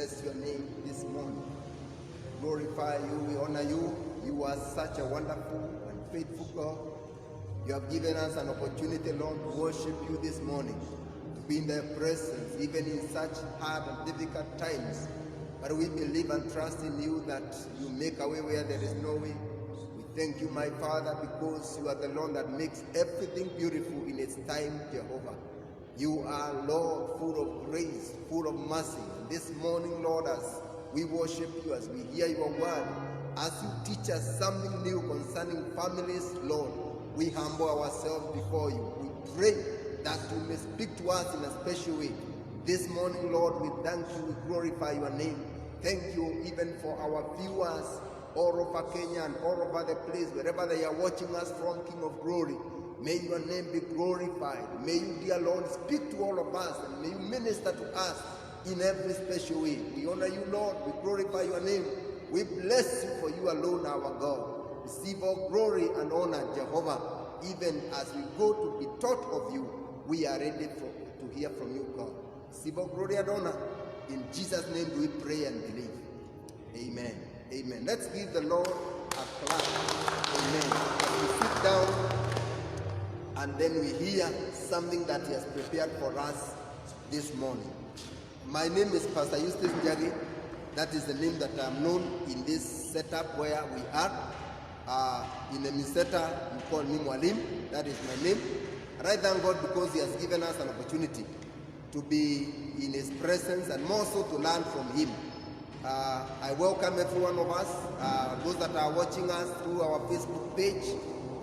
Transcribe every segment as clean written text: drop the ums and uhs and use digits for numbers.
bless your name this morning. Glorify you, we honor you. You are such a wonderful and faithful God. You have given us an opportunity, Lord, to worship you this morning, to be in their presence, even in such hard and difficult times. But we believe and trust in you that you make a way where there is no way. We thank you, my Father, because you are the Lord that makes everything beautiful in its time, Jehovah. You are, Lord, full of grace, full of mercy. And this morning, Lord, as we worship you, as we hear your word, as you teach us something new concerning families, Lord, we humble ourselves before you. We pray that you may speak to us in a special way. This morning, Lord, we thank you, we glorify your name. Thank you even for our viewers all over Kenya and all over the place, wherever they are watching us from, King of Glory. May your name be glorified. May you, dear Lord, speak to all of us, and may you minister to us in every special way. We honor you, Lord. We glorify your name. We bless you, for you alone, our God. Receive all glory and honor, Jehovah. Even as we go to be taught of you, we are ready to hear from you, God. Receive all glory and honor. In Jesus' name do we pray and believe. Amen. Amen. Let's give the Lord a clap. Amen. As we sit down, and then we hear something that he has prepared for us this morning. My name is Pastor Eustace Njagi. That is the name that I am known in this setup where we are. In the Miseta, you call me Mwalim. That is my name. And I thank God because he has given us an opportunity to be in his presence and more so to learn from him. I welcome every one of us, those that are watching us through our Facebook page,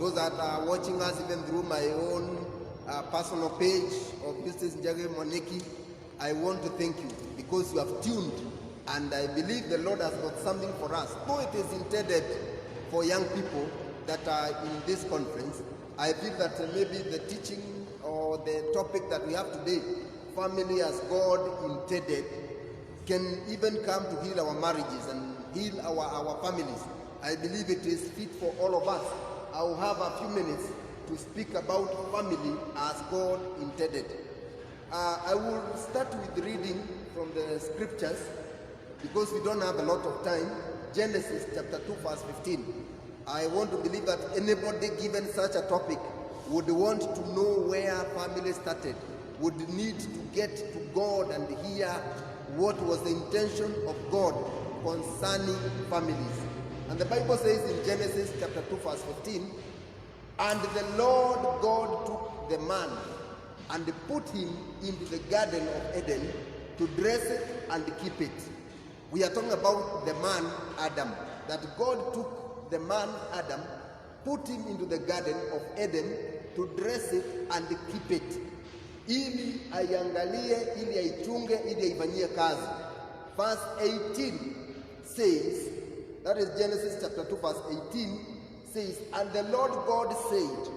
those that are watching us even through my own personal page of Eustace Njagi Moneki. I want to thank you because you have tuned, and I believe the Lord has got something for us. Though it is intended for young people that are in this conference, I feel that maybe the teaching or the topic that we have today, family as God intended, can even come to heal our marriages and heal our families. I believe it is fit for all of us. I will have a few minutes to speak about family as God intended. I will start with reading from the scriptures because we don't have a lot of time. Genesis chapter 2 verse 15. I want to believe that anybody given such a topic would want to know where family started, would need to get to God and hear what was the intention of God concerning families. And the Bible says in Genesis chapter 2 verse 15, and the Lord God took the man and put him into the garden of Eden to dress it and keep it. We are talking about the man Adam, that God took the man Adam, put him into the garden of Eden to dress it and keep it, ili aiangalie, ili aichunge, ili aifanyie kazi. Verse 18 says, that is Genesis chapter 2 verse 18 says, and the Lord God said,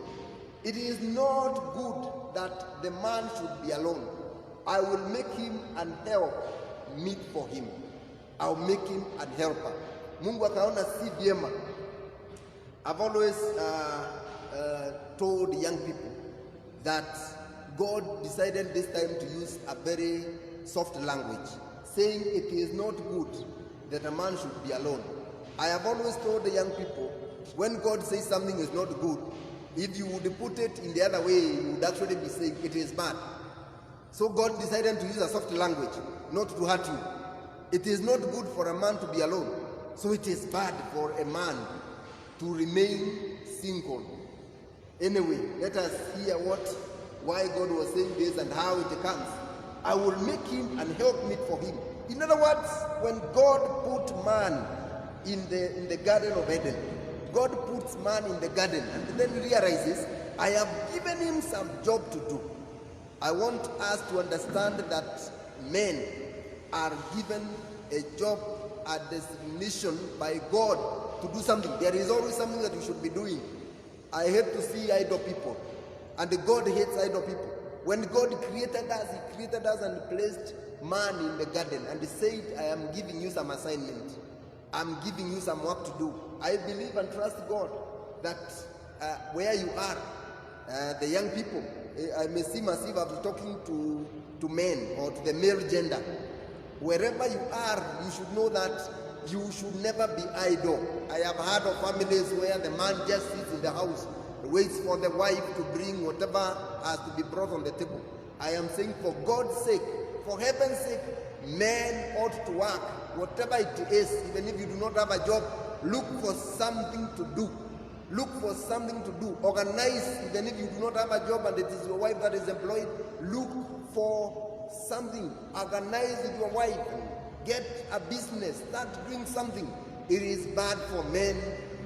it is not good that the man should be alone. I will make him an help meet for him. I will make him an helper. Mungu akaona si vyema. I've always told young people that God decided this time to use a very soft language, saying it is not good that a man should be alone. I have always told the young people, when God says something is not good, if you would put it in the other way, you would actually be saying it is bad. So God decided to use a soft language, not to hurt you. It is not good for a man to be alone. So it is bad for a man to remain single. Anyway, let us hear why God was saying this and how it comes. I will make him an helpmeet for him. In other words, when God put man in the Garden of Eden, God puts man in the garden and then realizes, I have given him some job to do. I want us to understand that men are given a job, a designation by God to do something. There is always something that we should be doing. I hate to see idle people, and God hates idle people. When God created us, he created us and placed man in the garden, and he said, I am giving you some assignment. I'm giving you some work to do. I believe and trust God that where you are, the young people, I may seem as if I'm talking to men or to the male gender. Wherever you are, you should know that you should never be idle. I have heard of families where the man just sits in the house, waits for the wife to bring whatever has to be brought on the table. I am saying, for God's sake, for heaven's sake, men ought to work. Whatever it is, even if you do not have a job, look for something to do. Look for something to do. Organize, even if you do not have a job and it is your wife that is employed, look for something. Organize with your wife. Get a business. Start doing something. It is bad for men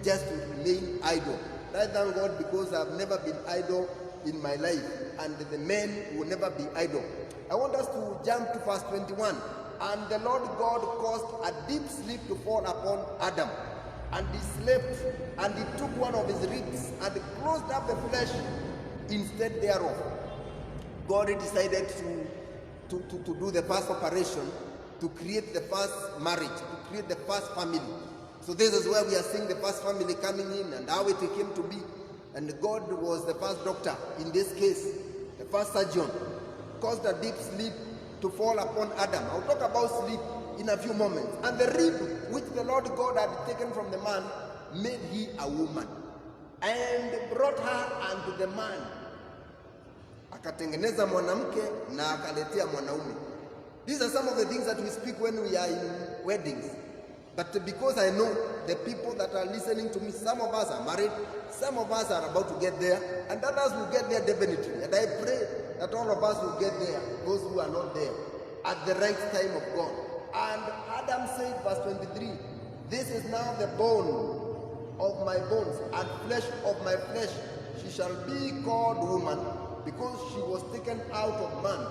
just to remain idle. I thank God because I've never been idle in my life, and the men will never be idle. I want us to jump to verse 21. And the Lord God caused a deep sleep to fall upon Adam. And he slept, and he took one of his ribs and closed up the flesh instead thereof. God decided to do the first operation, to create the first marriage, to create the first family. So this is where we are seeing the first family coming in and how it came to be. And God was the first doctor in this case, the first surgeon, caused a deep sleep to fall upon Adam. I'll talk about sleep in a few moments. And the rib which the Lord God had taken from the man made he a woman, and brought her unto the man. Akatengeneza mwanamke na akaletea mwanaume. These are some of the things that we speak when we are in weddings. But because I know the people that are listening to me, some of us are married, some of us are about to get there, and others will get there definitely. And I pray that all of us will get there, those who are not there, at the right time of God. And Adam said, verse 23, this is now the bone of my bones and flesh of my flesh. She shall be called woman, because she was taken out of man.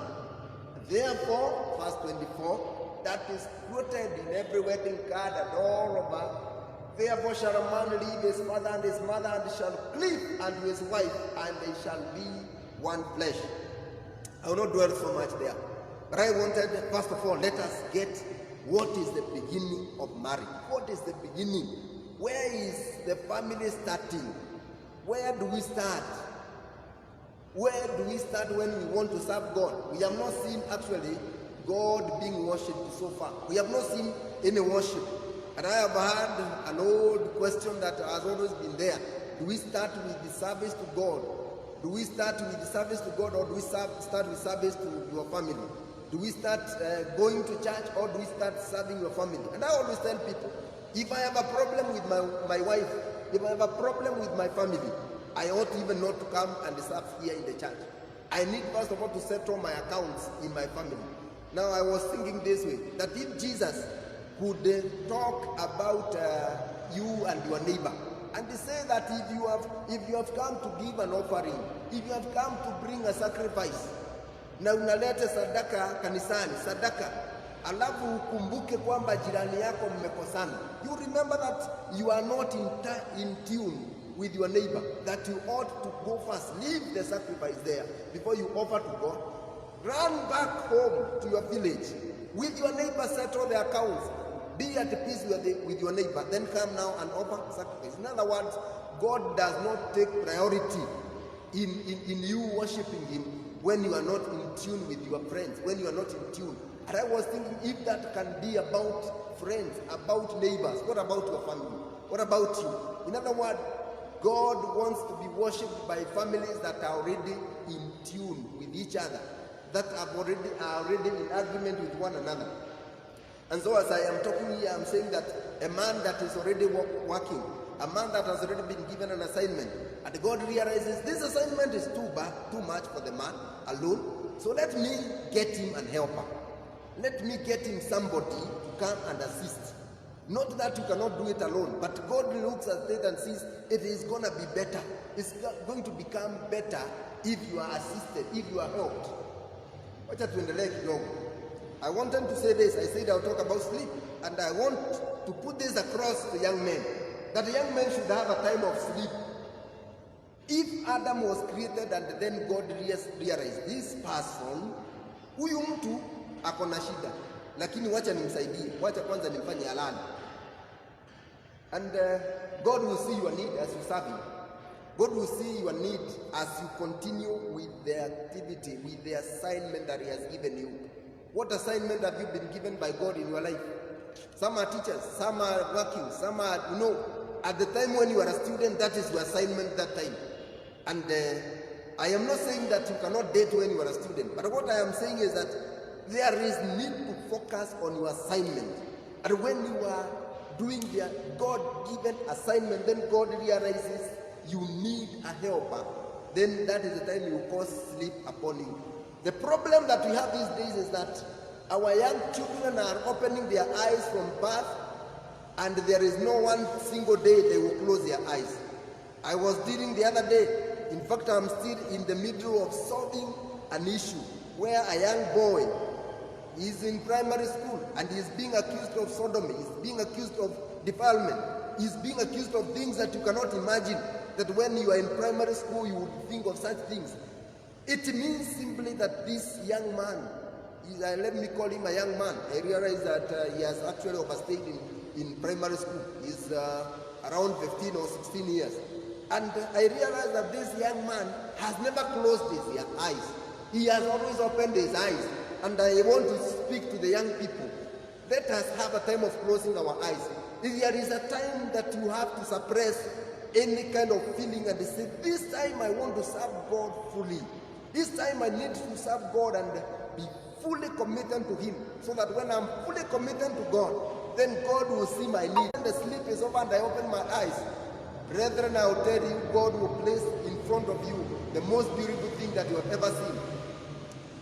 Therefore, verse 24, that is quoted in every wedding card and all over. Therefore shall a man leave his father and his mother, and shall cleave unto his wife, and they shall be one flesh. I will not dwell so much there. But I wanted, first of all, let us get what is the beginning of marriage. What is the beginning? Where is the family starting? Where do we start? Where do we start when we want to serve God? We have not seen actually God being worshipped so far. We have not seen any worship. And I have heard an old question that has always been there. Do we start with the service to God? Do we start with the service to God, or do we start with service to your family? Do we start going to church, or do we start serving your family? And I always tell people, if I have a problem with my wife, if I have a problem with my family, I ought even not to come and serve here in the church. I need first of all to settle my accounts in my family. Now I was thinking this way, that if Jesus could talk about you and your neighbor, and they say that if you have come to give an offering, if you have come to bring a sacrifice, na unaleta sadaka kanisani, sadaka, alafu ukumbuke kwamba jirani yako mmekosana, you remember that you are not in tune with your neighbor, that you ought to go first, leave the sacrifice there before you offer to God. Run back home to your village, with your neighbor, settle the accounts, be at peace with your neighbor, then come now and offer sacrifice. In other words, God does not take priority in you worshiping him when you are not in tune with your friends, when you are not in tune. And I was thinking, if that can be about friends, about neighbors, what about your family? What about you? In other words, God wants to be worshipped by families that are already in tune with each other, that are already in agreement with one another. And so as I am talking here, I'm saying that a man that is already working, a man that has already been given an assignment, and God realizes this assignment is too much for the man alone, so let me get him an helper. Let me get him somebody to come and assist. Not that you cannot do it alone, but God looks at it and sees it is going to be better. It's going to become better if you are assisted, if you are helped. Wacha tuendelee kidogo. I wanted to say this. I said I'll talk about sleep, and I want to put this across to young men, that the young men should have a time of sleep. If Adam was created and then God realized this person, huyu mtu ako na shida, lakini wacha nimsaidie, wacha kwanza nimfanye alani. And God will see your need as you serve him. God will see your need as you continue with the activity, with the assignment that he has given you. What assignment have you been given by God in your life? Some are teachers, some are working, some are, at the time when you are a student, that is your assignment that time. And I am not saying that you cannot date when you are a student, but what I am saying is that there is need to focus on your assignment. And when you are doing the God-given assignment, then God realizes you need a helper. Then that is the time He will cause sleep upon you. The problem that we have these days is that our young children are opening their eyes from birth, and there is no one single day they will close their eyes. I was dealing the other day, in fact I'm still in the middle of solving an issue where a young boy is in primary school and he is being accused of sodomy, he is being accused of defilement, he is being accused of things that you cannot imagine, that when you are in primary school you would think of such things. It means simply that this young man, let me call him a young man. I realize that he has actually overstayed in primary school. He's around 15 or 16 years. And I realize that this young man has never closed his eyes. He has always opened his eyes. And I want to speak to the young people. Let us have a time of closing our eyes. If there is a time that you have to suppress any kind of feeling and say, this time I want to serve God fully. This time I need to serve God and be fully committed to Him, so that when I'm fully committed to God, then God will see my need. When the sleep is over and I open my eyes, brethren, I will tell you, God will place in front of you the most beautiful thing that you have ever seen.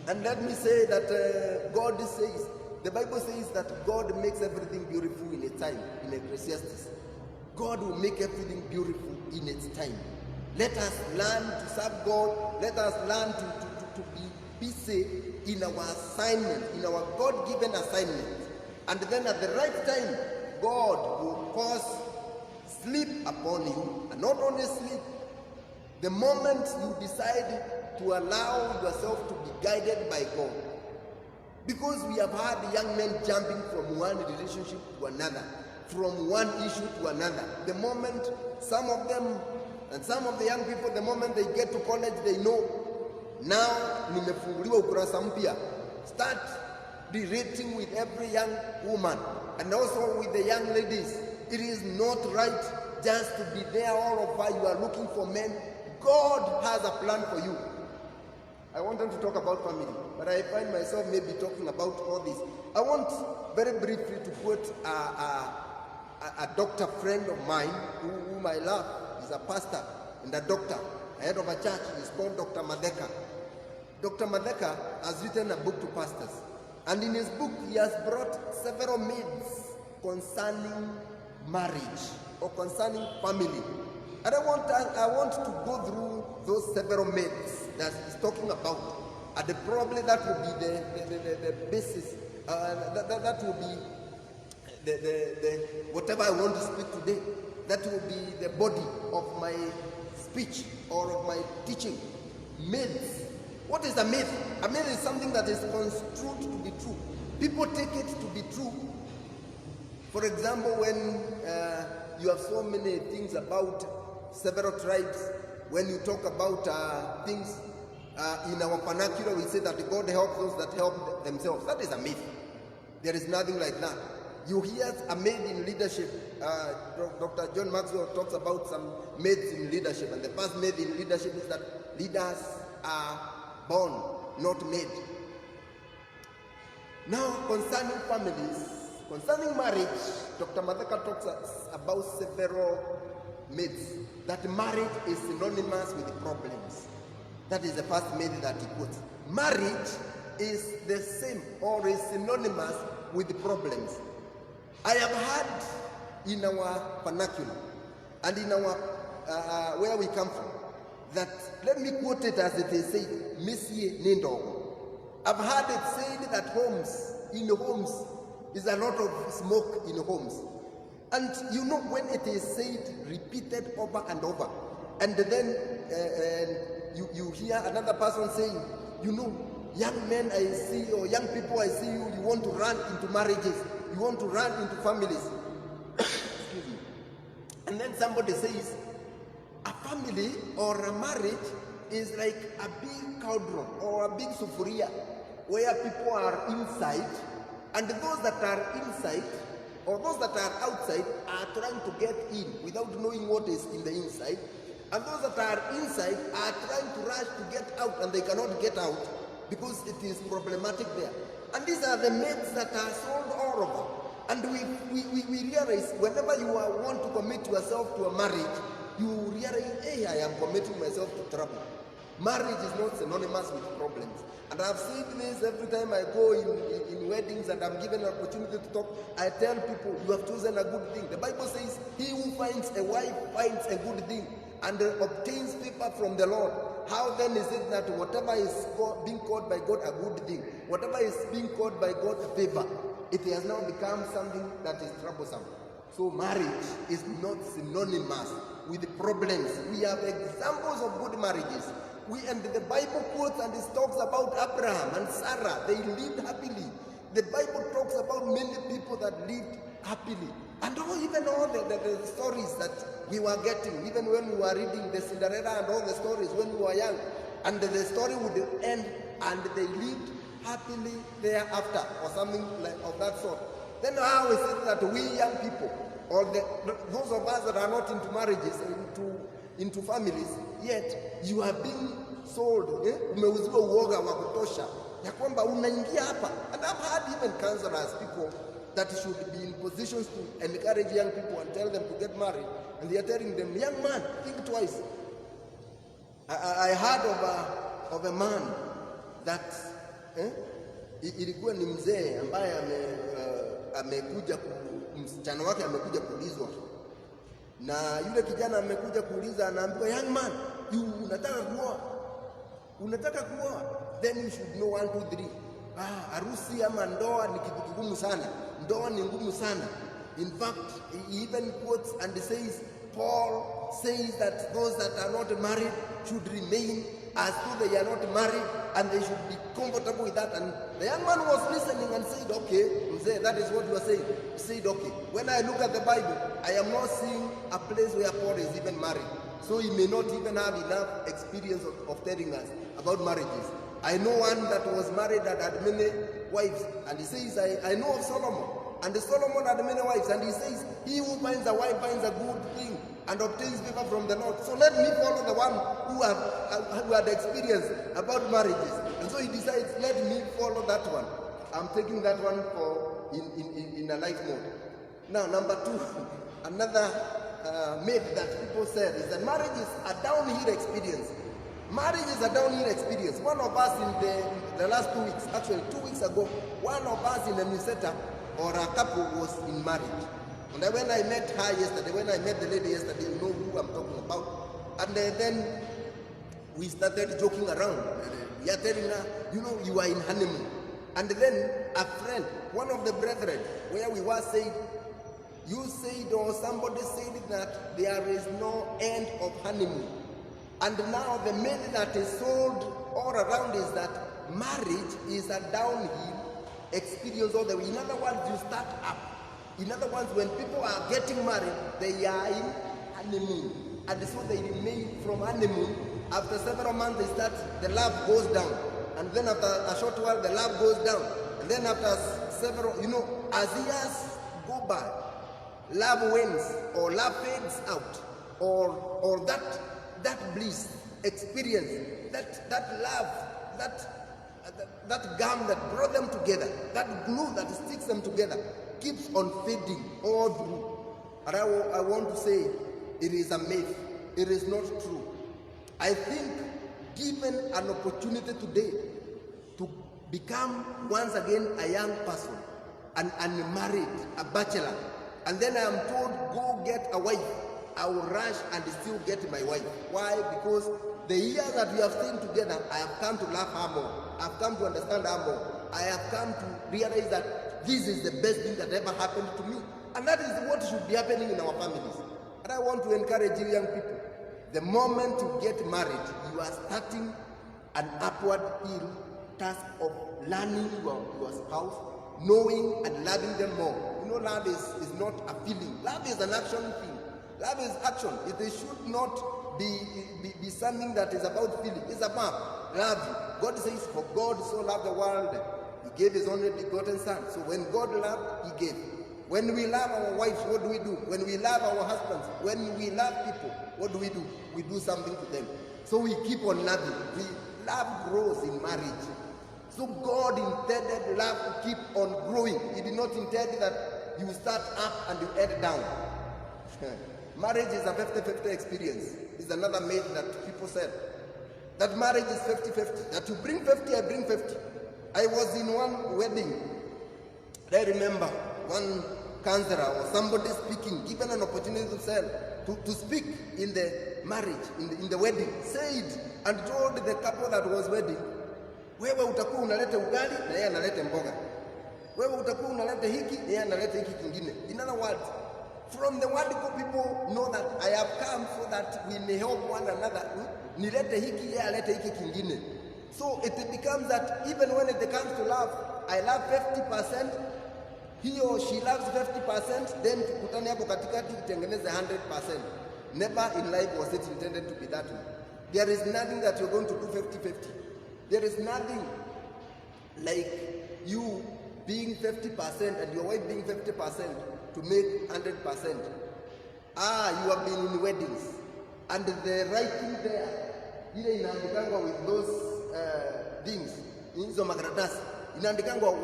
And let me say that God says, the Bible says that God makes everything beautiful in its time, in Ecclesiastes. God will make everything beautiful in its time. Let us learn to serve God. Let us learn to be busy in our assignment, in our God-given assignment. And then at the right time, God will cause sleep upon you. And not only sleep, the moment you decide to allow yourself to be guided by God. Because we have had young men jumping from one relationship to another, from one issue to another. The moment some of them, and some of the young people, the moment they get to college, they know, now nimefunguliwa ukurasa mpya. Start relating with every young woman and also with the young ladies. It is not right just to be there all over. You are looking for men. God has a plan for you. I wanted to talk about family, but I find myself maybe talking about all this. I want very briefly to quote a doctor friend of mine whom I love. He's a pastor and a doctor, head of a church. He's called Dr. Madeka. Dr. Madeka has written a book to pastors, and in his book he has brought several myths concerning marriage or concerning family. And I want to go through those several myths that he's talking about, and probably that will be the basis, that will be the whatever I want to speak today. That will be the body of my speech or of my teaching. Myths. What is a myth? A myth is something that is construed to be true. People take it to be true. For example, when you have so many things about several tribes, when you talk about things in our vernacular, we say that God helps those that help themselves. That is a myth. There is nothing like that. You hear a myth in leadership. Dr. John Maxwell talks about some myths in leadership, and the first myth in leadership is that leaders are born, not made. Now, concerning families, concerning marriage, Dr. Madeka talks about several myths. That marriage is synonymous with problems. That is the first myth that he quotes. Marriage is the same or is synonymous with problems. I have heard in our vernacular and in our where we come from that, let me quote it as it is said, Missie Nindo. I've heard it said that in homes is a lot of smoke in homes. And you know, when it is said, repeated over and over, and then you hear another person saying, you know, young men I see, or young people I see you want to run into marriages, you want to run into families. Excuse me. And then somebody says, a family or a marriage is like a big cauldron or a big sufuria. where people are inside, and those that are inside or those that are outside are trying to get in without knowing what is in the inside, and those that are inside are trying to rush to get out and they cannot get out because it is problematic there. And these are the myths that are sold all over. And we realize whenever you want to commit yourself to a marriage, you realize, hey, I am committing myself to trouble. Marriage is not synonymous with problems. And I've said this every time I go in weddings and I'm given an opportunity to talk. I tell people, you have chosen a good thing. The Bible says, he who finds a wife finds a good thing and obtains favor from the Lord. How then is it that whatever is being called by God a good thing, whatever is being called by God a favor, it has now become something that is troublesome? So marriage is not synonymous with problems. We have examples of good marriages. And the Bible quotes and it talks about Abraham and Sarah. They lived happily. The Bible talks about many people that lived happily. And even all the stories that we were getting, even when we were reading the Cinderella and all the stories when we were young, and the story would end and they lived happily thereafter, or something like of that sort. Then how is it that we young people, or those of us that are not into marriages, into families, yet you are being sold, umeuziwa uoga wa kutosha ya kwamba unaingia hapa? And I've had even counselors, people that should be in positions to encourage young people and tell them to get married, and they are telling them, young man, think twice. I heard of a man that ilikuwa ni mzee ambaye amekuja msichana wake amekuja kuulizwa, na yule kijana amekuja kuuliza, anaambiwa, young man, unataka kuoa, then you should know 1 2 3. Harusi ama ndoa ni kitu kigumu sana. Ndoa ni ngumu sana. In fact, he even quotes and says, Paul says that those that are not married should remain as though they are not married, and they should be comfortable with that. And the young man was listening and said, okay, Mzee, that is what you are saying. He said, okay, when I look at the Bible, I am not seeing a place where Paul is even married. So he may not even have enough experience of telling us about marriages. I know one that was married and had many wives, and he says, I know of Solomon, and Solomon had many wives, and he says, he who finds a wife finds a good thing and obtains favor from the Lord. So let me follow the one who had experience about marriages. And so he decides, let me follow that one. I'm taking that one for in a light mode. Now, number 2, another myth that people said is that marriage is a downhill experience. Marriage is a downhill experience. One of us in the last 2 weeks, actually 2 weeks ago, one of us in a Newseta or a couple was in marriage. And when I met her yesterday, when I met the lady yesterday, you know who I'm talking about. And then we started joking around. We are telling her, you know, you are in honeymoon. And then a friend, one of the brethren, where we were saying, you said or somebody said that there is no end of honeymoon. And now the myth that is sold all around is that marriage is a downhill experience all the way. In other words, you start up. In other words, when people are getting married, they are in honeymoon. And so they remain from honeymoon. After several months, the love goes down. And then after a short while, the love goes down. And then after several, as years go by, love wanes or love fades out. Or that bliss experience, that love, that gum that brought them together, that glue that sticks them together, keeps on fading all through. And I want to say it is a myth. It is not true. I think given an opportunity today to become once again a young person, and unmarried, a bachelor, and then I am told, go get a wife, I will rush and still get my wife. Why? Because the years that we have stayed together, I have come to love her more. I have come to understand her more. I have come to realize that this is the best thing that ever happened to me. And that is what should be happening in our families. And I want to encourage you young people. The moment you get married, you are starting an upward hill task of learning your spouse, knowing and loving them more. Love is not a feeling. Love is an action thing. Love is action. It should not be something that is about feeling. It's about love you. God says, for God so loved the world, he gave his only begotten son. So when God loved, he gave. When we love our wives, what do we do? When we love our husbands, when we love people, what do? We do something to them. So we keep on loving. Love grows in marriage. So God intended love to keep on growing. He did not intend that you start up and you end down. Marriage is a 50-50 experience. It's another myth that people said. That marriage is 50-50. That you bring 50, I bring 50. I was in one wedding. I remember one counselor or somebody speaking, given an opportunity to speak in the marriage, in the wedding, said and told the couple that was wedding, wewe utakuwa unaleta ugali na yeye analeta mboga. Wewe utakuwa unaleta hiki na yeye analeta hiki kingine. In other words, from the word go, people know that I have come so that we may help one another. Nilete hiki, yeye alete hiki kingine. So it becomes that even when it comes to love, I love 50%, he or she loves 50%, then tukutane hapo katikati itengeneze 100%. Never in life was it intended to be that way. There is nothing that you're going to do 50-50. There is nothing like you being 50% and your wife being 50% to make 100%. You have been in weddings and the writing there, ile inaandikangwa with those things, hizo makaratasi, inaandikangwa 1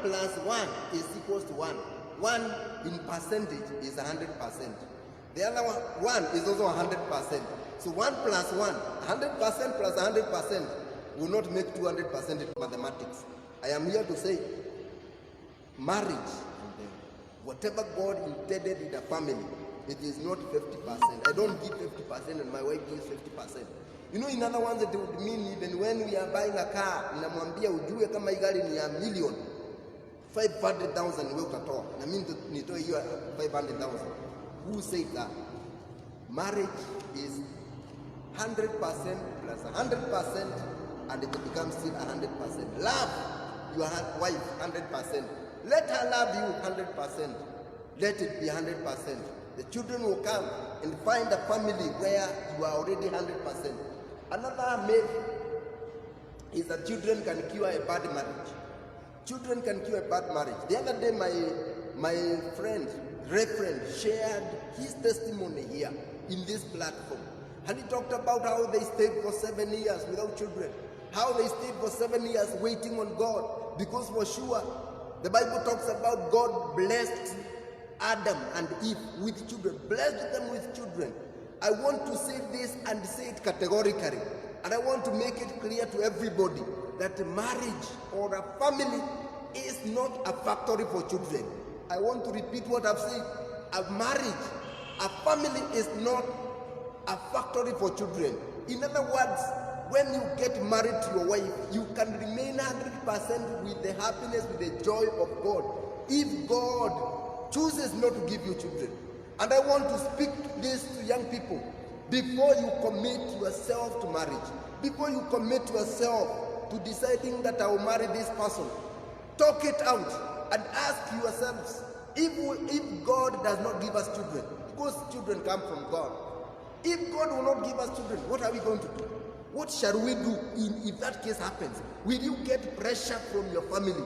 plus 1 is equals to 1. 1 in percentage is 100%. The other one is also 100%. So 1 plus 1, 100% plus 100% will not make 200% in mathematics. I am here to say, marriage, whatever God intended in a family, it is not 50%. I don't give 50% and my wife gives 50%. You know, in other words, it would mean even when we are buying a car, ninamwambia ujue kama hii gari ni ya million, 500,000 wewe utatoa. Na mimi nitoe hiyo 500,000. Who said that? Marriage is 100% plus 100%, and it becomes still 100%. Love your wife 100%. Let her love you 100%. Let it be 100%. The children will come and find a family where you are already 100%. Another myth is that children can cure a bad marriage. Children can cure a bad marriage. The other day, my friend, Reverend, shared his testimony here in this platform. And he talked about how they stayed for 7 years without children. How they stayed for 7 years waiting on God. Because for sure, the Bible talks about God blessed Adam and Eve with children. Blessed them with children. I want to say this and say it categorically. And I want to make it clear to everybody that marriage or a family is not a factory for children. I want to repeat what I've said. A marriage, a family is not a factory for children. In other words, when you get married to your wife, you can remain 100% with the happiness, with the joy of God. If God chooses not to give you children. And I want to speak this to young people. Before you commit yourself to marriage, before you commit yourself to deciding that I will marry this person, talk it out and ask yourselves, if God does not give us children, because children come from God, if God will not give us children, what are we going to do? What shall we do if that case happens? Will you get pressure from your family?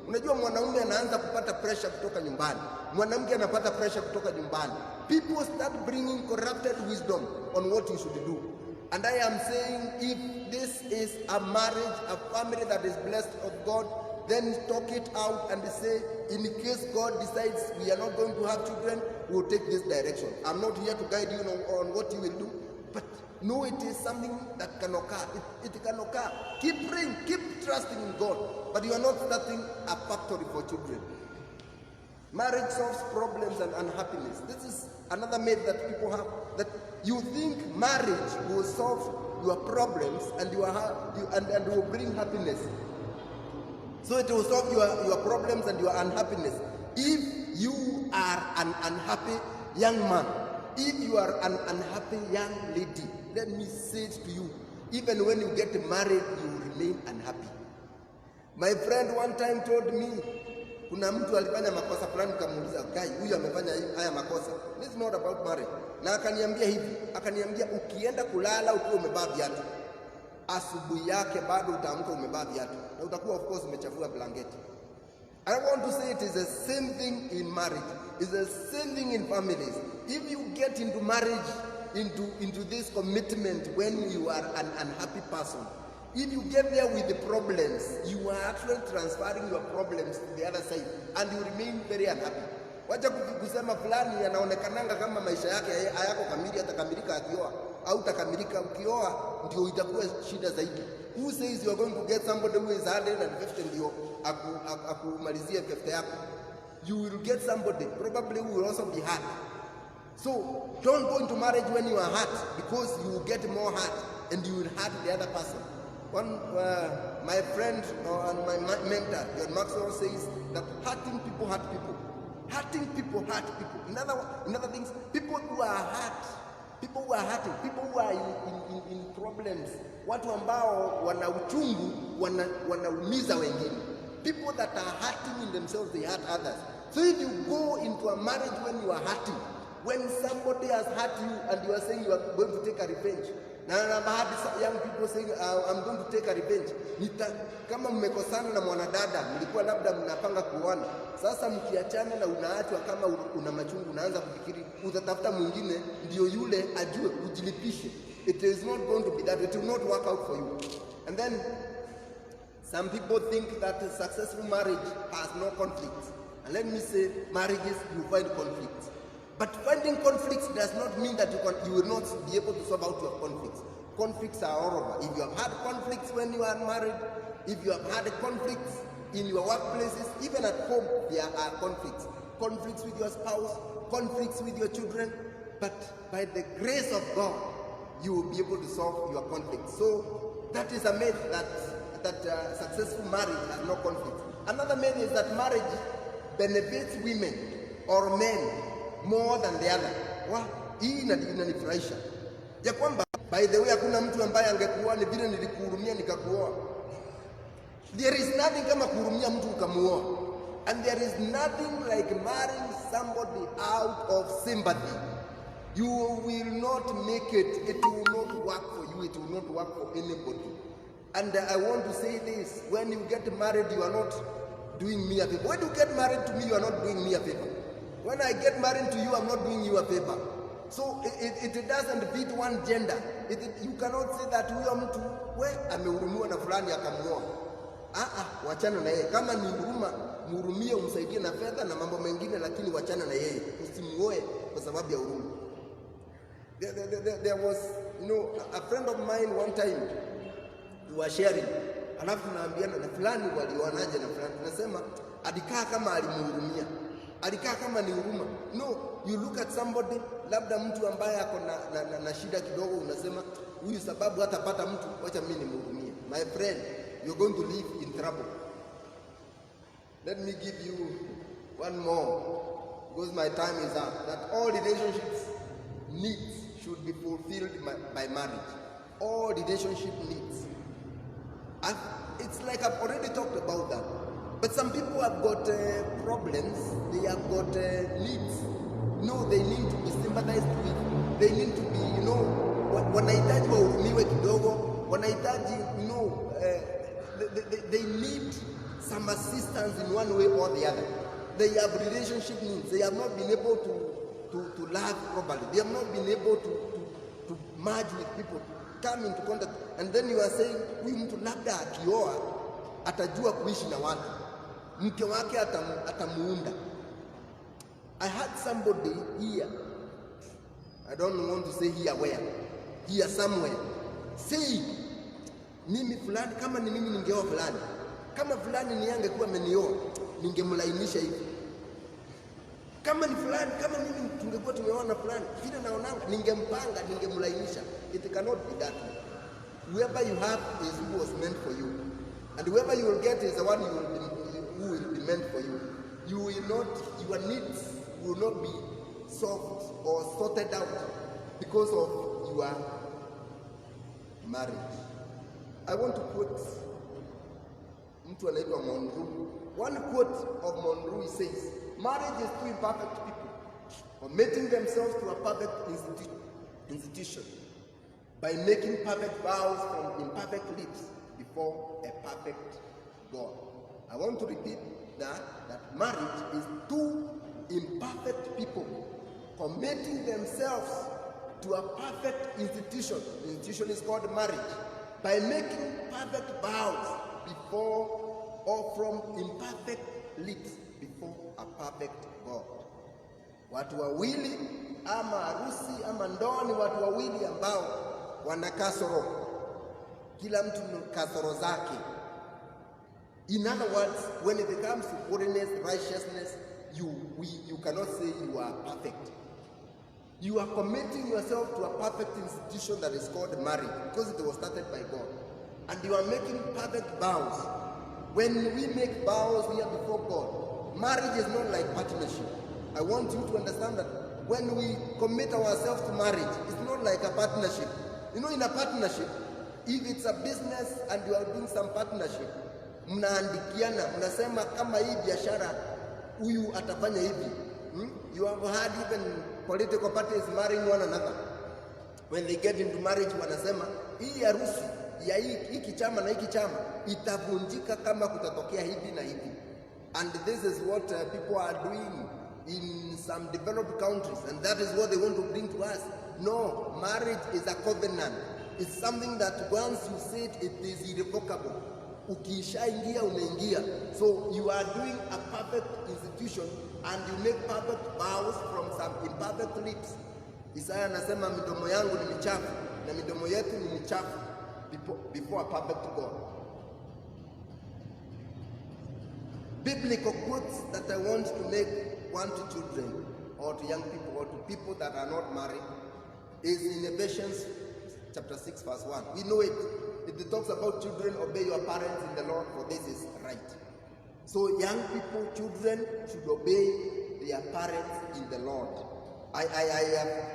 Unajua mwanaume anaanza kupata pressure kutoka nyumbani. Mwanamke anapata pressure kutoka nyumbani. People start bringing corrupted wisdom on what you should do. And I am saying, if this is a marriage, a family that is blessed of God, then talk it out and say, in case God decides we are not going to have children, we will take this direction. I'm not here to guide you on what you will do, but no, it is something that can occur. It can occur. Keep praying, keep trusting in God, but you are not starting a factory for children. Marriage solves problems and unhappiness. This is another myth that people have, that you think marriage will solve your problems and and will bring happiness. So it will solve your problems and your unhappiness. If you are an unhappy young man, if you are an unhappy young lady, let me say it to you, even when you get married, you will remain unhappy. My friend one time told me, kuna mtu alifanya makosa fulani, nikamuuliza, "Guy, huyu amefanya haya makosa. This is not about marriage." Na akaniambia hivi, akaniambia ukienda kulala ukiwa umevaa viatu, asubuhi yake bado utaamka umevaa viatu na utakuwa of course umechafua blanketi. I want to say it is the same thing in marriage. It's the same thing in families. If you get into marriage, into this commitment when you are an unhappy person, if you get there with the problems, you are actually transferring your problems to the other side and you remain very unhappy. Wacha kusema fulani anaonekananga kama maisha yake hayako kamili, atakamilika akioa au takamilika ukioa ndio itakuwa shida zaidi. Who says you are going to get somebody who is 150 ndio akumalizie 50 yako? You will get somebody probably who will also be hurt. So don't go into marriage when you are hurt, because you will get more hurt and you will hurt the other person. My friend and my mentor, John Maxwell, says that hurting people hurt people. Hurting people hurt people. In other things, people who are hurt, people who are hurting, people who are in problems, watu ambao wana uchungu, wanaumiza wengine. People that are hurting in themselves, they hurt others. So if you go into a marriage when you are hurting, when somebody has hurt you and you are saying you are going to take a revenge, na I've heard young people saying I'm going to take a revenge. Kama mmekosana na mwanadada, mlikuwa labda mnapanga kuoana, sasa mkiachana na unaachwa, kama una machungu unaanza kufikiri utatafuta mwingine ndio yule ajue ujilipishe. It is not going to be that. It will not work out for you. And then some people think that a successful marriage has no conflicts. And let me say, marriages, you find conflicts. But finding conflicts does not mean that you will not be able to solve out your conflicts. Conflicts are all over. If you have had conflicts when you are married, if you have had conflicts in your workplaces, even at home, there are conflicts. Conflicts with your spouse, conflicts with your children. But by the grace of God, you will be able to solve your conflicts. So that is a myth that successful marriage has no conflict. Another myth is that marriage benefits women or men more than the other. Hii inanifurahisha ya kwamba, by the way, hakuna mtu ambaye angekuoa ni vile nilikuhurumia nikakuoa. There is nothing kama kuhurumia mtu ukamuoa, and there is nothing like marrying somebody out of sympathy. You will not make it. It will not work for you. It will not work for anybody. And I want to say this: when you get married, you are not doing me a favor. When you get married to me, you are not doing me a favor. When I get married to you, I'm not doing you a favor. So it doesn't fit one gender. You cannot say that huyo mtu amehurumiwa na fulani akamuoa. Wachana na yeye. Kama ni huruma, mhurumie, umsaidie na fedha na mambo mengine, lakini wachana na yeye. Usimuoe kwa sababu ya huruma. There was, a friend of mine one time, we were sharing. Alafu naambiana na fulani walioanaje na fulani. Tunasema alikaa kama alimhurumia. Alikaa kama ni huruma. No, you look at somebody, labda mtu ambaye ako na shida kidogo, unasema huyu sababu hatapata mtu, wacha mimi nimhurumie. My friend, you're going to live in trouble. Let me give you one more, because my time is up. That all relationships needs should be fulfilled by marriage. All relationship needs. And it's like I've already talked about that. But some people have got problems. They have got needs. No, they need to be sympathized with. They need to be, wanahitaji wahurumiwe kidogo. Wanahitaji, they need some assistance in one way or the other. They have relationship needs. They have not been able to love properly. They have not been able to merge with people, to come into contact. And then you are saying, huyu mtu labda akioa atajua kuishi na watu, mke wake atamuunda. I had somebody here, I don't want to say here where, here somewhere, say, mimi fulani, kama ni mimi ningeoa fulani, kama fulani ni angekuwa amenioa, ningemlainisha hivi. Kama ni fulani, kama mimi tungekuwa tumeoana fulani, vile naonanga, ningempanga, ningemlainisha. It cannot be that way. Whoever you have is who was meant for you. And whoever you will get is the one who will be meant for you. You will not, your needs will not be solved or sorted out because of your marriage. I want to quote mtu anaitwa Monroe. One quote of Monroe says, marriage is two imperfect people committing themselves to a perfect institution. by making perfect vows from imperfect lips before a perfect God. I want to repeat that marriage is two imperfect people committing themselves to a perfect institution. The institution is called marriage, by making perfect vows before or from imperfect lips before a perfect God. Watu wawili ama harusi ama ndoa ni watu wawili ambao wana kasoro. Kila mtu na kasoro zake. In other words, when it comes to holiness, righteousness, you cannot say you are perfect. You are committing yourself to a perfect institution that is called marriage, because it was started by God. And you are making perfect vows. When we make vows here before God, marriage is not like partnership. I want you to understand that when we commit ourselves to marriage, it's not like a partnership. You know, in a partnership, if it's a business and you are doing some partnership, mnaandikiana, mnasema kama hii biashara huyu atafanya hivi. You have heard even political parties marrying one another. When they get into marriage, wanasema hii harusi ya hiki chama na hiki chama itavunjika kama kutatokea hivi na hivi. And this is what people are doing in some developed countries, and that is what they want to bring to us. No, marriage is a covenant. It's something that once you say it is irrevocable. Ukishaingia umeingia. So you are doing a perfect institution and you make perfect vows from some imperfect lips. Isaiah anasema midomo yangu ni michafu na midomo yetu ni michafu before a perfect God. Biblical quotes that I want to make one to children or to young people or to people that are not married is in Ephesians chapter 6 verse 1. We know it. It talks about children, obey your parents in the Lord, for this is right. So young people, children should obey their parents in the Lord. I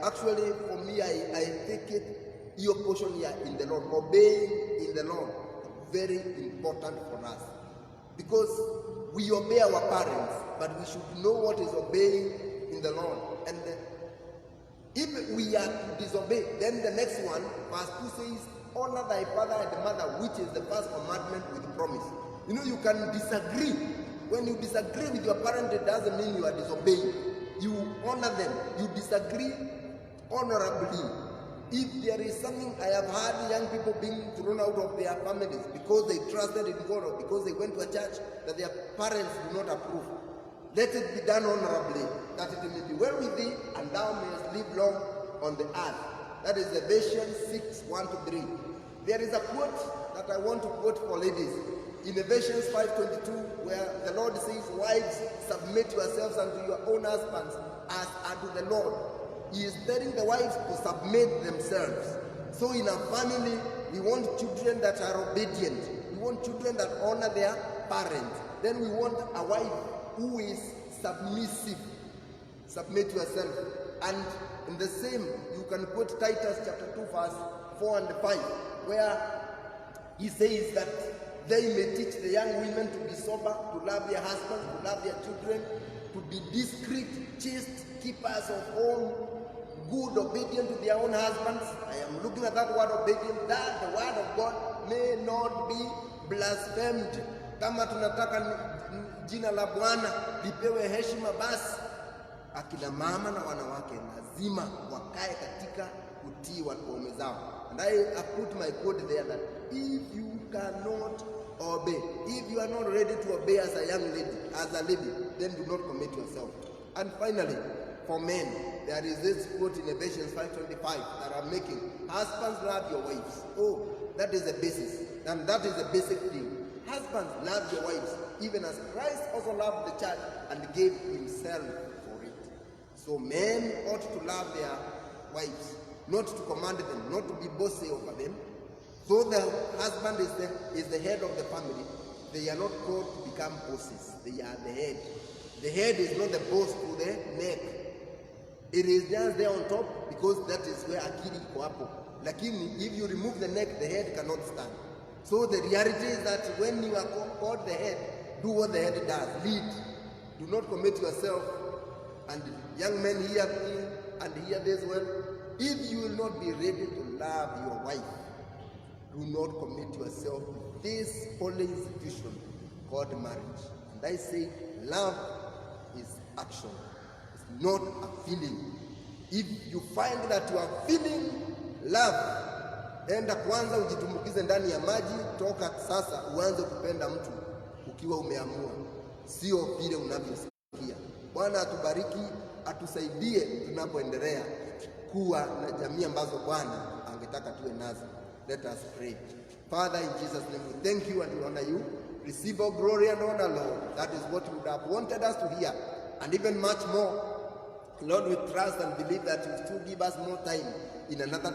actually, for me, I take it, your portion here in the Lord, obeying in the Lord, very important for us. Because we obey our parents, but we should know what is obeying in the Lord. And if we are to disobey, then the next one, verse 2 says, honor thy father and mother, which is the first commandment with promise. You know, you can disagree. When you disagree with your parent, it doesn't mean you are disobeying. You honor them. You disagree honorably. If there is something, I have heard young people being thrown out of their families because they trusted in God or because they went to a church that their parents do not approve. Let it be done honorably, that it may be well with thee, and thou mayest live long on the earth. That is Ephesians 6, 1-3. There is a quote that I want to quote for ladies. In Ephesians 5:22, where the Lord says, wives, submit yourselves unto your own husbands as unto the Lord. He is telling the wives to submit themselves. So in a family, we want children that are obedient. We want children that honor their parents. Then we want a wife who is submissive. Submit yourself. And in the same, you can quote Titus chapter 2 verse 4 and 5, where he says that they may teach the young women to be sober, to love their husbands, to love their children, to be discreet, chaste, keepers of home, good, obedient to their own husbands. I am looking at that word obedient, that the word of God may not be blasphemed. Kama tunataka jina la Bwana lipewe heshima, basi akina mama na wanawake lazima wakae katika kutii waume zao. And I put my quote there that if you cannot obey, if you are not ready to obey as a young lady, as a lady, then do not commit yourself. And finally, for men, there is this quote in Ephesians 5:25 that I'm making. Husbands, love your wives. Oh, that is the basis. And that is the basic thing. Husbands, love your wives, even as Christ also loved the church and gave himself for it. So men ought to love their wives, not to command them, not to be bossy over them. So the husband is the head of the family. They are not called to become bosses. They are the head. The head is not the boss to the neck. It is just there on top because that is where akili iko hapo. Lakini if you remove the neck, the head cannot stand. So the reality is that when you are called the head, do what the head does. Lead. Do not commit yourself. And young men hear me and hear this well. If you will not be ready to love your wife, do not commit yourself to this holy institution called marriage. And I say love is action. It's not a feeling. If you find that you are feeling love, enda kwanza ujitumbukize ndani ya maji, toka sasa uanze kupenda mtu ukiwa umeamua, sio vile unavyosikia. Bwana atubariki, atusaidie tunapoendelea kuwa na jamii ambazo Bwana angetaka tuwe nazo. Let us pray. Father, in Jesus' name, we thank you and we honor you. Receive all glory and honor, Lord. That is what you would have wanted us to hear, and even much more. Lord, we trust and believe that you still give us more time in another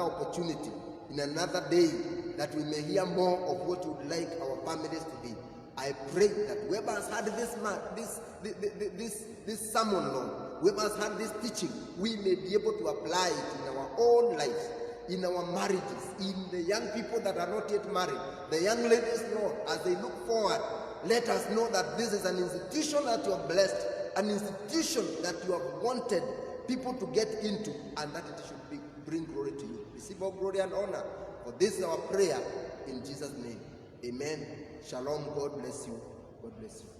opportunity, in another day, that we may hear more of what you would like our families to be. I pray that whoever has had this sermon, Lord, whoever has had this teaching, we may be able to apply it in our own lives, in our marriages, in the young people that are not yet married, the young ladies, Lord, as they look forward. Let us know that this is an institution that you have blessed, an institution that you have wanted people to get into, and that it should bring glory to you. Receive all glory and honor. For this is our prayer in Jesus' name. Amen. Shalom. God bless you. God bless you.